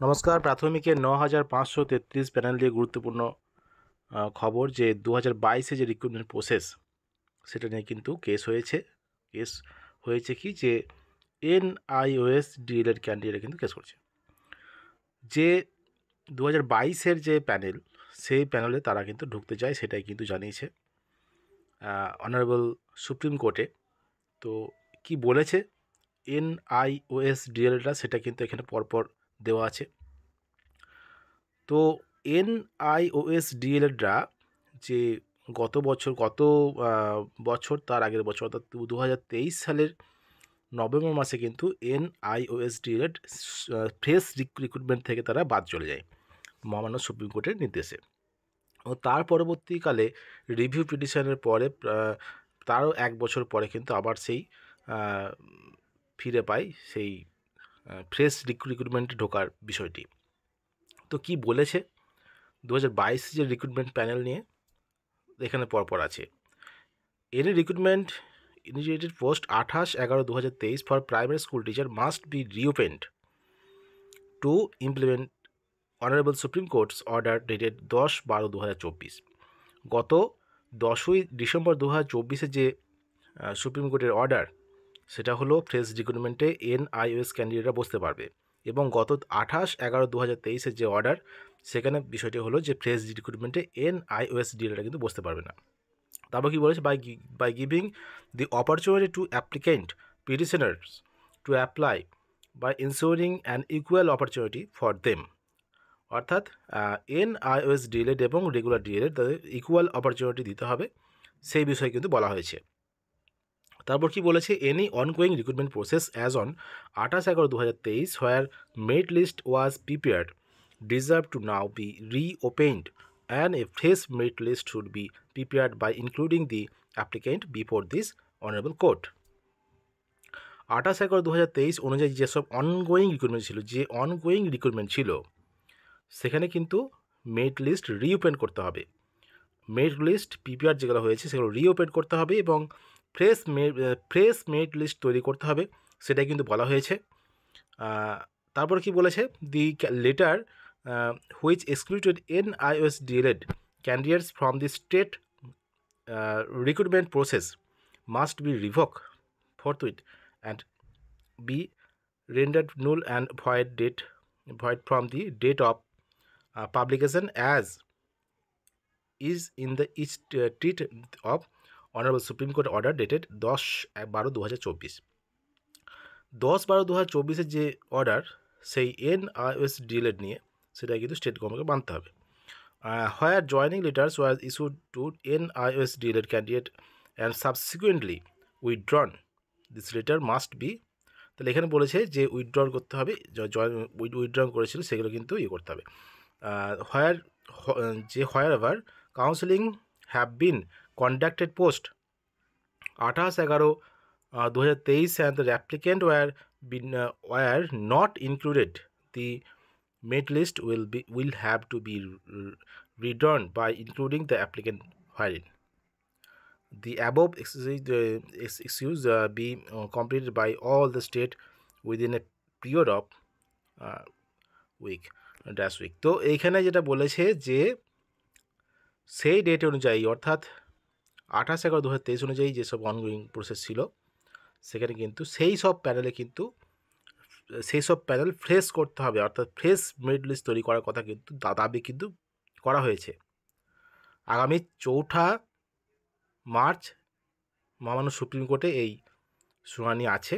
নমস্কার। প্রাথমিকের ৯,৫৩৩ প্যানেল দিয়ে গুরুত্বপূর্ণ খবর যে 2022-এ যে রিক্রুটমেন্ট প্রসেস সেটা নিয়ে কিন্তু কেস হয়েছে কি যে এনআইওএস ডিএলএড ক্যান্ডিডেটরা কিন্তু কেস করছে যে 2022-এর যে প্যানেল সেই প্যানেলে তারা কিন্তু ঢুকতে চায়, সেটাই কিন্তু জানিয়েছে অনারেবল সুপ্রিম কোর্টে। তো কি বলেছে এনআইওএস ডিএলএডরা সেটা কিন্তু এখানে পরপর দেওয়া আছে। তো এনআইওএস ডিএলএডরা যে গত বছর তার আগের বছর অর্থাৎ 2023 সালের নভেম্বর মাসে কিন্তু এনআইওএস ডিএলএড ফ্রেশ রিক্রুটমেন্ট থেকে তারা বাদ চলে যায় মহামান্য সুপ্রিম কোর্টের নির্দেশে। ও তার পরবর্তীকালে রিভিউ পিটিশনের পরে তারও 1 বছর পরে কিন্তু আবার সেই ফিরে পায় সেই ফ্রেশ রিক্রুটমেন্টে ঢোকার বিষয়টি। তো কি বলেছে 2022 যে রিক্রুটমেন্ট প্যানেল নিয়ে এখানে পরপর আছে। Any recruitment initiated post 28/11/2023 for primary school teacher must be reopened to implement honourable supreme court's order dated 10/12/2024। গত 10ই ডিসেম্বর 2024-এ যে সুপ্রিম কোর্টের অর্ডার সেটা হলো ফ্রেশ রিক্রুটমেন্টে এনআইওএস ক্যান্ডিডেটরা বসতে পারবে, এবং গত 28/11/2023-এর যে অর্ডার সেখানে বিষয়টি হলো যে ফ্রেশ রিক্রুটমেন্টে এনআইওএস ডিএলএডরা কিন্তু বসতে পারবে না। তারপর কি বলেছে, by giving the opportunity to applicant petitioners to apply by ensuring an equal opportunity for them, অর্থাৎ এনআইওএস ডিএলএড এবং রেগুলার ডিএলএড তাদের ইকুয়াল অপরচুনিটি দিতে হবে, সেই বিষয়ে কিন্তু বলা হয়েছে। তারপর কি বলেছে, any ongoing recruitment process as on 28/11/2023 where merit list was prepared deserve to now be reopened and a fresh merit list should be prepared by including the applicant before this honorable court। 28/11/2023 অনুযায়ী যেসব ongoing recruitment ছিল সেখানে কিন্তু merit list reopen করতে হবে। Merit list prepare যেগুলো হয়েছে সেগুলো রিওপেন করতে হবে এবং ফ্রেশ মেরিট লিস্ট তৈরি করতে হবে, সেটাই কিন্তু বলা হয়েছে। তারপর কি বলেছে, the letter which excluded NIOS DLED candidates from the state recruitment process must be revoked forthwith and be rendered null and void from the date of publication as is in the treat of Honorable Supreme Court order dated 10/12/2024। 10/12/2024-এর যে order সেই NIOS D.El.Ed নিয়ে সেটা কিন্তু state গভর্নমেন্টকে মানতে হবে। Where joining letters was issued to NIOS DElEd candidate and subsequently withdrawn this letter must be, তাহলে এখানে বলেছে যে উইথড্রন করতে হবে, উইথড্রন করেছিল সেগুলো কিন্তু করতে হবে। Wherever counselling have been conducted post 28/11/2023 and the applicant were not included, the merit list will have to be redrawn by including the applicant wherein. The above excuse be completed by all the state within a period of week. তো এইখানে যেটা বলেছে যে সেই date অনুযায়ী অর্থাৎ 28/11/2023 অনুযায়ী যেসব অনগোয়িং প্রসেস ছিল সেখানে কিন্তু সেই সব প্যানেল ফ্রেশ করতে হবে, অর্থাৎ ফ্রেশ মেরিট লিস্ট তৈরি করার কথা কিন্তু দাবি কিন্তু করা হয়েছে। আগামী 4 মার্চ মহামান্য সুপ্রিম কোর্টে এই শুনানি আছে।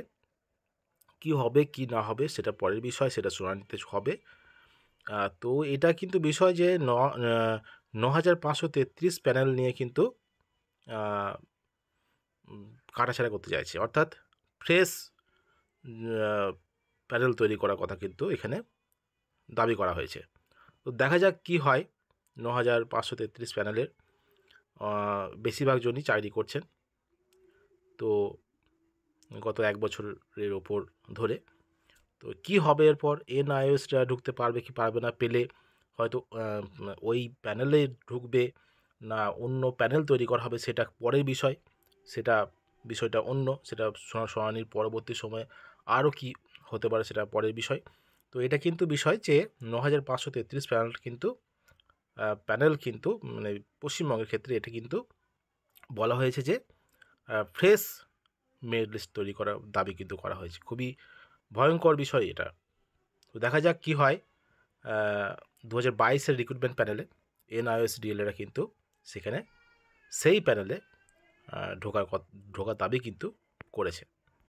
কি হবে কি না হবে সেটা পরের বিষয়, সেটা শুনানিতে হবে। তো এটা কিন্তু বিষয় যে 9,533 প্যানেল নিয়ে কিন্তু কাটাছাড়া করতে চাইছে, অর্থাৎ ফ্রেশ প্যানেল তৈরি করার কথা কিন্তু এখানে দাবি করা হয়েছে। তো দেখা যাক কি হয়। 9,533 প্যানেলের বেশিরভাগ জনই চাকরি করছেন, তো গত 1 বছরের ওপর ধরে। তো কি হবে এরপর, এনআইওএসটা ঢুকতে পারবে কি পারবে না, পেলে হয়তো ওই প্যানেলে ঢুকবে না অন্য প্যানেল তৈরি করা হবে সেটা পরের বিষয়, বিষয়টা অন্য, সেটা শুনানির পরবর্তী সময়ে আরও কি হতে পারে সেটা পরের বিষয়। তো তো এটা কিন্তু বিষয় যে ৯,৫৩৩ প্যানেল কিন্তু মানে পশ্চিমবঙ্গের ক্ষেত্রে এটা কিন্তু বলা হয়েছে যে ফ্রেশ মেরিট লিস্ট তৈরি করার দাবি কিন্তু করা হয়েছে। খুবই ভয়ঙ্কর বিষয় এটা। তো দেখা যাক কী হয়। 2022-এর রিক্রুটমেন্ট প্যানেলে NIOS-DL-এরা কিন্তু সেখানে সেই প্যানেলে ঢোকার দাবি কিন্তু করেছে।